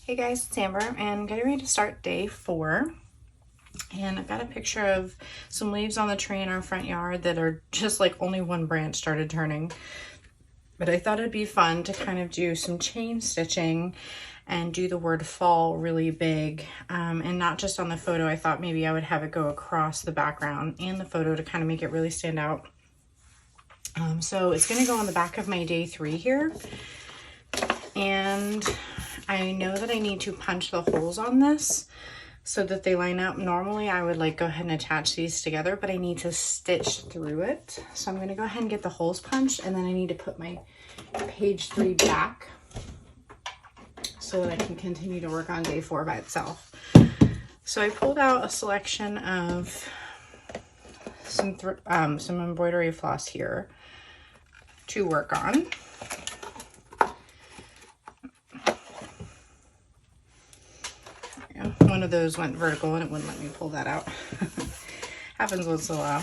Hey guys, it's Amber and I'm getting ready to start day 4. And I've got a picture of some leaves on the tree in our front yard that are just like only one branch started turning. But I thought it'd be fun to kind of do some chain stitching and do the word fall really big. And not just on the photo, I thought maybe I would have it go across the background and the photo to kind of make it really stand out. So it's gonna go on the back of my day 3 here. And I know that I need to punch the holes on this so that they line up. Normally I would like go ahead and attach these together, but I need to stitch through it. So I'm going to go ahead and get the holes punched, and then I need to put my page 3 back so that I can continue to work on day 4 by itself. So I pulled out a selection of some embroidery floss here to work on. One of those went vertical and it wouldn't let me pull that out. Happens once in a while.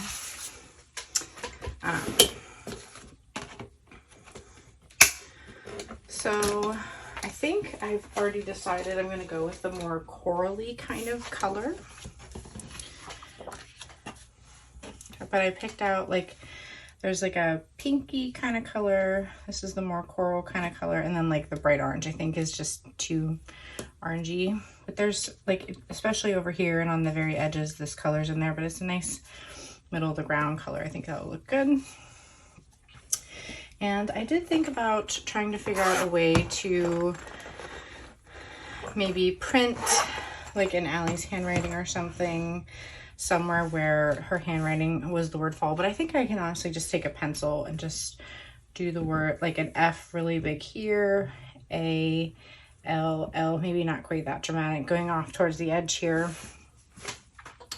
So I think I've already decided I'm going to go with the more corally kind of color. But I picked out like, there's like a pinky kind of color. This is the more coral kind of color. And then like the bright orange I think is just too orangey. But there's like, especially over here and on the very edges, this color's in there, but it's a nice middle of the ground color. I think that'll look good. And I did think about trying to figure out a way to maybe print like in Allie's handwriting or something, somewhere where her handwriting was the word fall. But I think I can honestly just take a pencil and just do the word, like an F really big here, A, L, L, maybe not quite that dramatic, going off towards the edge here.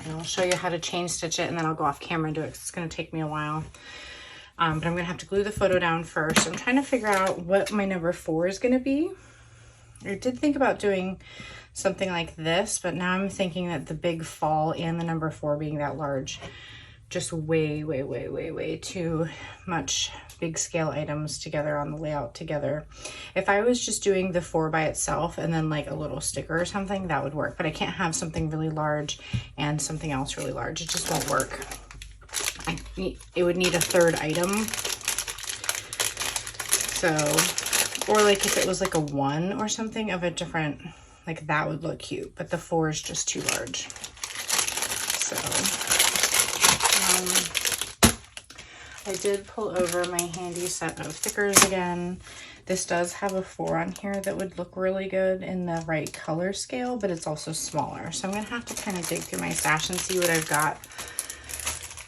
And I'll show you how to chain stitch it, and then I'll go off camera and do it because it's going to take me a while. But I'm going to have to glue the photo down first. I'm trying to figure out what my number 4 is going to be. I did think about doing something like this, but now I'm thinking that the big fall and the number 4 being that large, just way too much big scale items together on the layout together. If I was just doing the 4 by itself and then like a little sticker or something, that would work. But I can't have something really large and something else really large. It just won't work. It would need a 3rd item. So, or like if it was like a 1 or something of a different, like that would look cute, but the 4 is just too large. So, I did pull over my handy set of thickers again. This does have a 4 on here that would look really good in the right color scale, but it's also smaller. So I'm gonna have to kind of dig through my stash and see what I've got.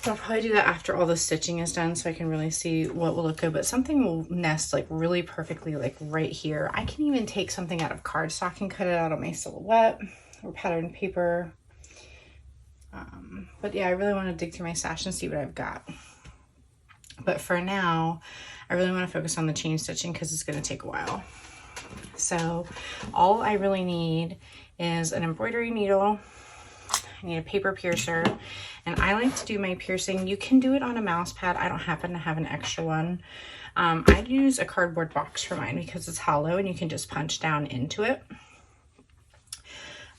I'll probably do that after all the stitching is done so I can really see what will look good, but something will nest like really perfectly like right here. I can even take something out of cardstock and cut it out on my silhouette or patterned paper. But yeah, I really want to dig through my stash and see what I've got. But for now, I really want to focus on the chain stitching because it's going to take a while. So all I really need is an embroidery needle. I need a paper piercer, and I like to do my piercing. You can do it on a mouse pad. I don't happen to have an extra one. I use a cardboard box for mine because it's hollow and you can just punch down into it.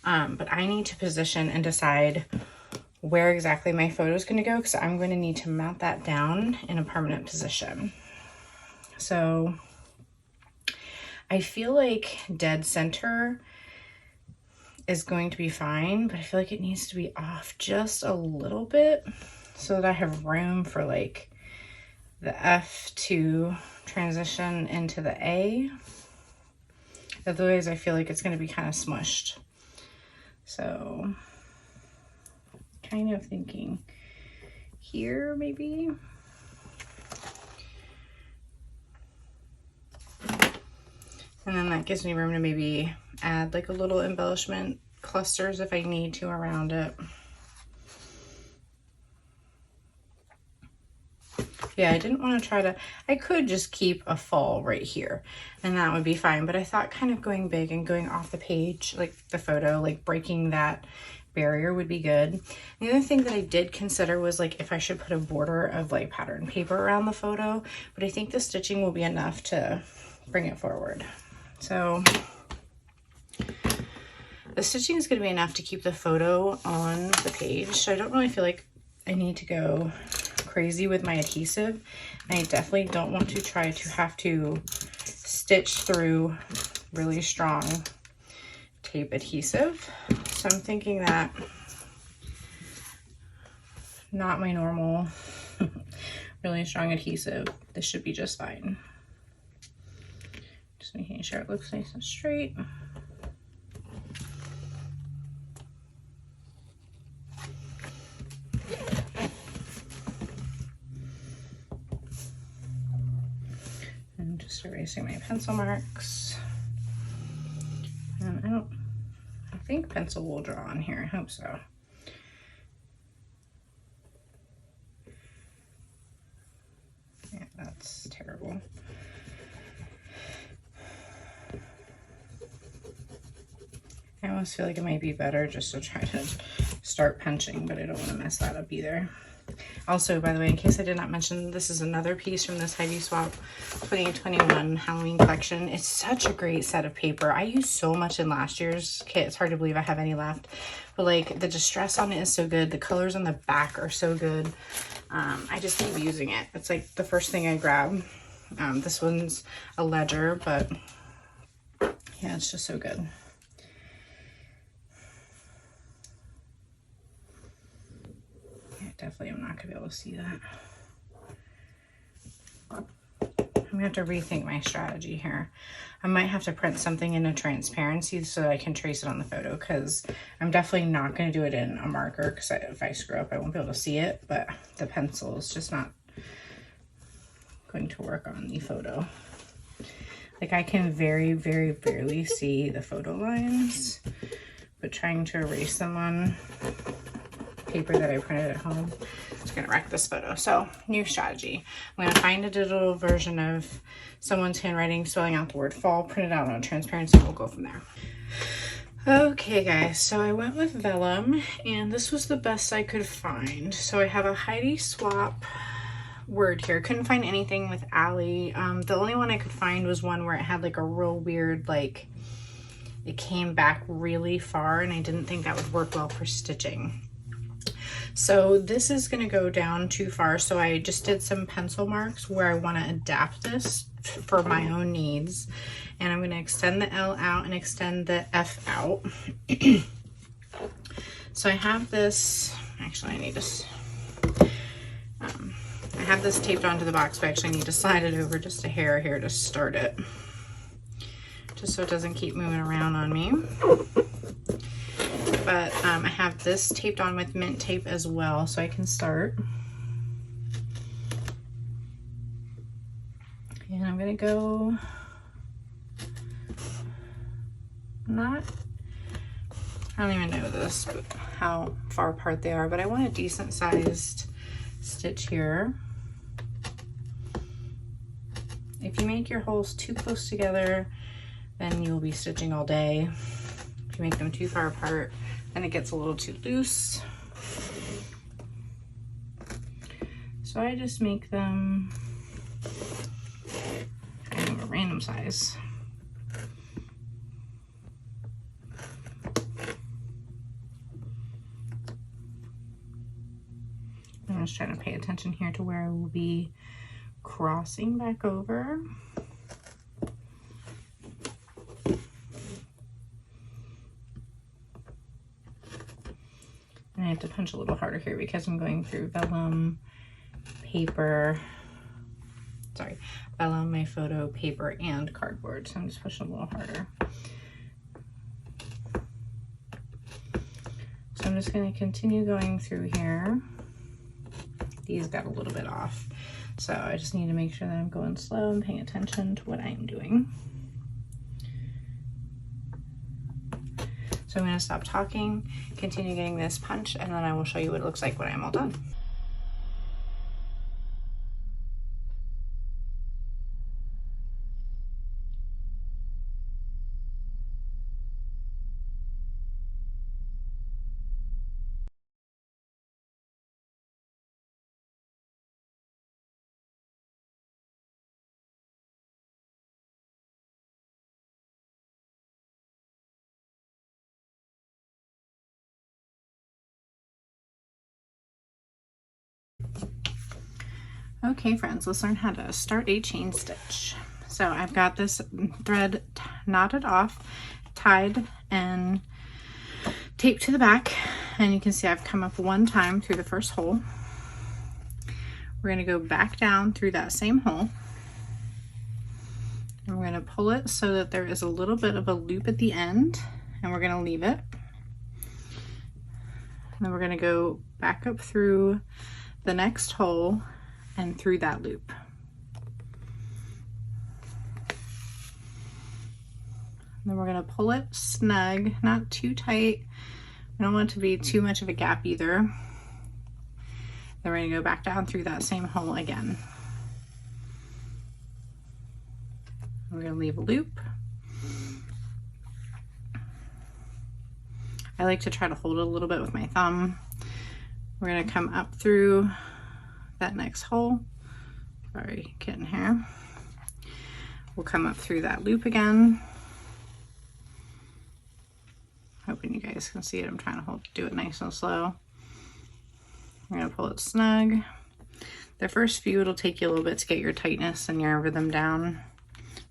But I need to position and decide where exactly my photo is going to go because I'm going to need to mount that down in a permanent position. So I feel like dead center is going to be fine, but I feel like it needs to be off just a little bit so that I have room for like the F to transition into the A. Otherwise I feel like it's going to be kind of smushed. So kind of thinking here maybe. And then that gives me room to maybe add like a little embellishment clusters if I need to around it. Yeah, I didn't want to try to, I could just keep a fall right here and that would be fine. But I thought kind of going big and going off the page, like the photo, like breaking that barrier would be good. The other thing that I did consider was like if I should put a border of like pattern paper around the photo, but I think the stitching will be enough to bring it forward. So The stitching is going to be enough to keep the photo on the page, so I don't really feel like I need to go crazy with my adhesive. And I definitely don't want to try to have to stitch through really strong tape adhesive. So I'm thinking that not my normal really strong adhesive, this should be just fine. Just making sure it looks nice and straight. And just erasing my pencil marks. And I think pencil will draw on here, I hope so. Yeah, that's terrible. I almost feel like it might be better just to try to start punching, but I don't want to mess that up either. Also, by the way, in case I did not mention, this is another piece from this Heidi Swapp 2021 Halloween collection. It's such a great set of paper. I used so much in last year's kit. It's hard to believe I have any left. But like the distress on it is so good. The colors on the back are so good. I just keep using it. It's like the first thing I grab. This one's a ledger, but yeah, it's just so good. Definitely am not gonna be able to see that. I'm gonna have to rethink my strategy here. I might have to print something in a transparency so that I can trace it on the photo, because I'm definitely not gonna do it in a marker, because if I screw up I won't be able to see it, but the pencil is just not going to work on the photo. Like I can very, very barely see the photo lines, but trying to erase them on paper that I printed at home, it's gonna wreck this photo. So new strategy. I'm gonna find a digital version of someone's handwriting spelling out the word fall, print it out on transparency, we'll go from there. Okay guys, so I went with vellum and this was the best I could find. So I have a Heidi Swapp word here. Couldn't find anything with Elle. The only one I could find was one where it had like a real weird, like it came back really far, and I didn't think that would work well for stitching. So this is going to go down too far, so I just did some pencil marks where I want to adapt this for my own needs, and I'm going to extend the L out and extend the F out. So I have this, actually I need to, I have this taped onto the box, but I actually need to slide it over just a hair here to start it, just so it doesn't keep moving around on me. But I have this taped on with mint tape as well, so I can start. And I'm gonna go, I don't even know this, but how far apart they are, but I want a decent sized stitch here. If you make your holes too close together, then you'll be stitching all day. If you make them too far apart, then it gets a little too loose. So I just make them kind of a random size. I'm just trying to pay attention here to where I will be crossing back over. And I have to punch a little harder here because I'm going through vellum, paper, vellum, my photo, paper, and cardboard. So I'm just pushing a little harder. So I'm just going to continue going through here. These got a little bit off. So I just need to make sure that I'm going slow and paying attention to what I'm doing. So I'm going to stop talking, continue getting this punch, and then I will show you what it looks like when I'm all done. Okay friends, let's learn how to start a chain stitch. So I've got this thread knotted off, tied and taped to the back, and you can see I've come up one time through the first hole. We're going to go back down through that same hole, and we're going to pull it so that there is a little bit of a loop at the end, and we're going to leave it. And then we're going to go back up through the next hole and through that loop. And then we're going to pull it snug, not too tight. We don't want it to be too much of a gap either. Then we're going to go back down through that same hole again. We're going to leave a loop. I like to try to hold it a little bit with my thumb. We're going to come up through that next hole. Sorry, getting here. We'll come up through that loop again. Hoping you guys can see it. I'm trying to do it nice and slow. We're going to pull it snug. The first few, it'll take you a little bit to get your tightness and your rhythm down.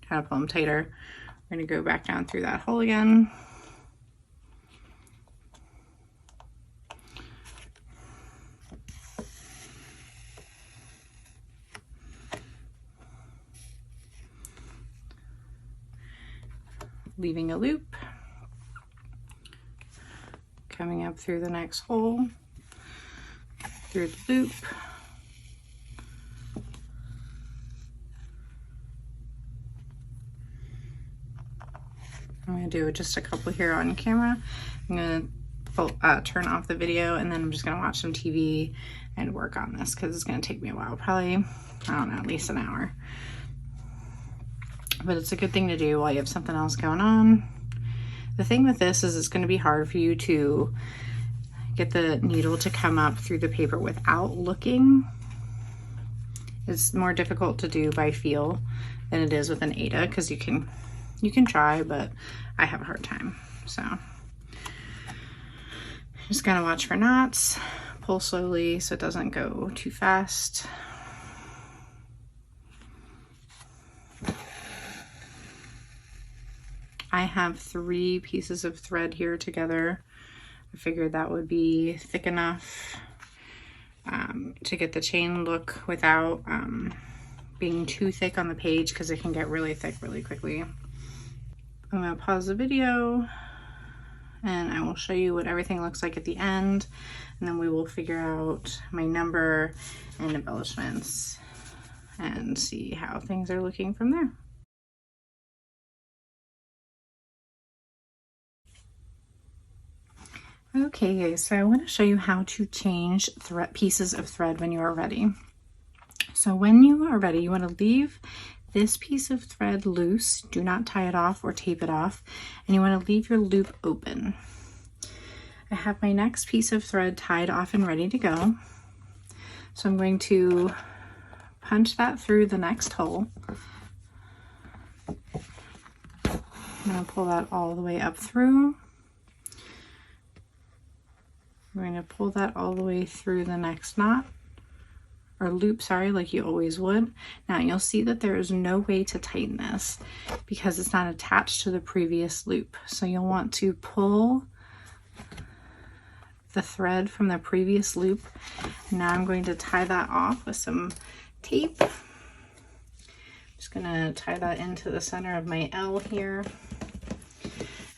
Try to pull them tighter. We're going to go back down through that hole again. Leaving a loop, coming up through the next hole, through the loop, I'm going to do just a couple here on camera. I'm going to turn off the video, and then I'm just going to watch some TV and work on this because it's going to take me a while, probably, I don't know, at least an hour. But it's a good thing to do while you have something else going on. The thing with this is it's going to be hard for you to get the needle to come up through the paper without looking. It's more difficult to do by feel than it is with an Ada, because you can try, but I have a hard time. So just gotta watch for knots, pull slowly so it doesn't go too fast. I have 3 pieces of thread here together. I figured that would be thick enough to get the chain look without being too thick on the page, because it can get really thick really quickly. I'm going to pause the video and I will show you what everything looks like at the end, and then we will figure out my number and embellishments and see how things are looking from there. Okay guys, so I want to show you how to change pieces of thread when you are ready. So when you are ready, you want to leave this piece of thread loose. Do not tie it off or tape it off. And you want to leave your loop open. I have my next piece of thread tied off and ready to go. So I'm going to punch that through the next hole. I'm going to pull that all the way up through. We're going to pull that all the way through the next knot, or loop, sorry, like you always would. Now you'll see that there is no way to tighten this because it's not attached to the previous loop. So you'll want to pull the thread from the previous loop. Now I'm going to tie that off with some tape. I'm just going to tie that into the center of my Elle here.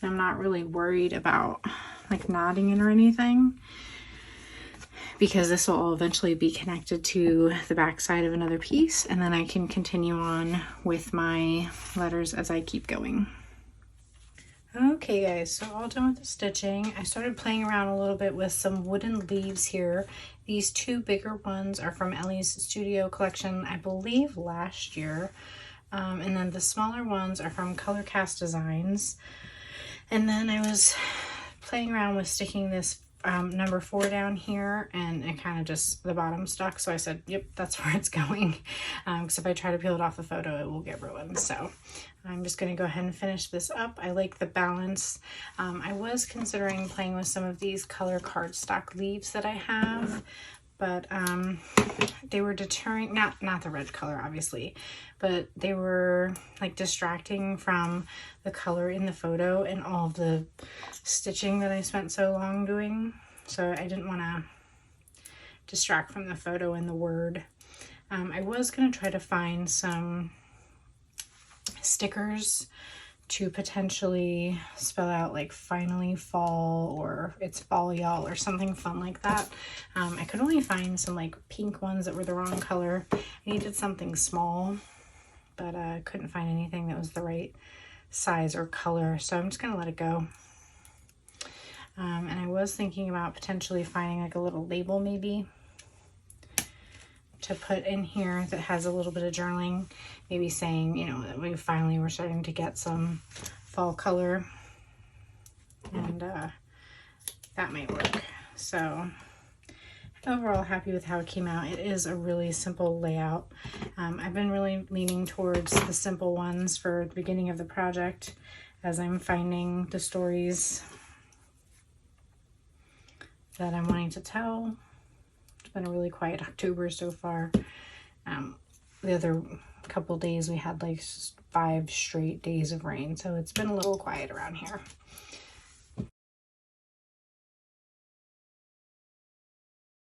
And I'm not really worried about like knotting it or anything, because this will all eventually be connected to the back side of another piece, and then I can continue on with my letters as I keep going. Okay guys, so all done with the stitching. I started playing around a little bit with some wooden leaves here. These 2 bigger ones are from Ellie's Studio collection, I believe last year. And then the smaller ones are from Color Cast Designs. And then I was playing around with sticking this number 4 down here, and it kind of just, the bottom stuck, so I said, yep, that's where it's going, because if I try to peel it off the photo, it will get ruined. So I'm just going to go ahead and finish this up. I like the balance. I was considering playing with some of these color cardstock leaves that I have, but they were deterring, not the red color obviously, but they were like distracting from the color in the photo and all of the stitching that I spent so long doing. So I didn't want to distract from the photo and the word. I was going to try to find some stickers to potentially spell out like finally fall or it's fall y'all or something fun like that. I could only find some like pink ones that were the wrong color. I needed something small, but I couldn't find anything that was the right size or color, so I'm just gonna let it go. And I was thinking about potentially finding like a little label maybe to put in here that has a little bit of journaling, maybe saying, you know, that we finally were starting to get some fall color, and that might work. So overall happy with how it came out. It is a really simple layout. I've been really leaning towards the simple ones for the beginning of the project as I'm finding the stories that I'm wanting to tell. It's been a really quiet October so far. The other couple days we had like 5 straight days of rain, so it's been a little quiet around here.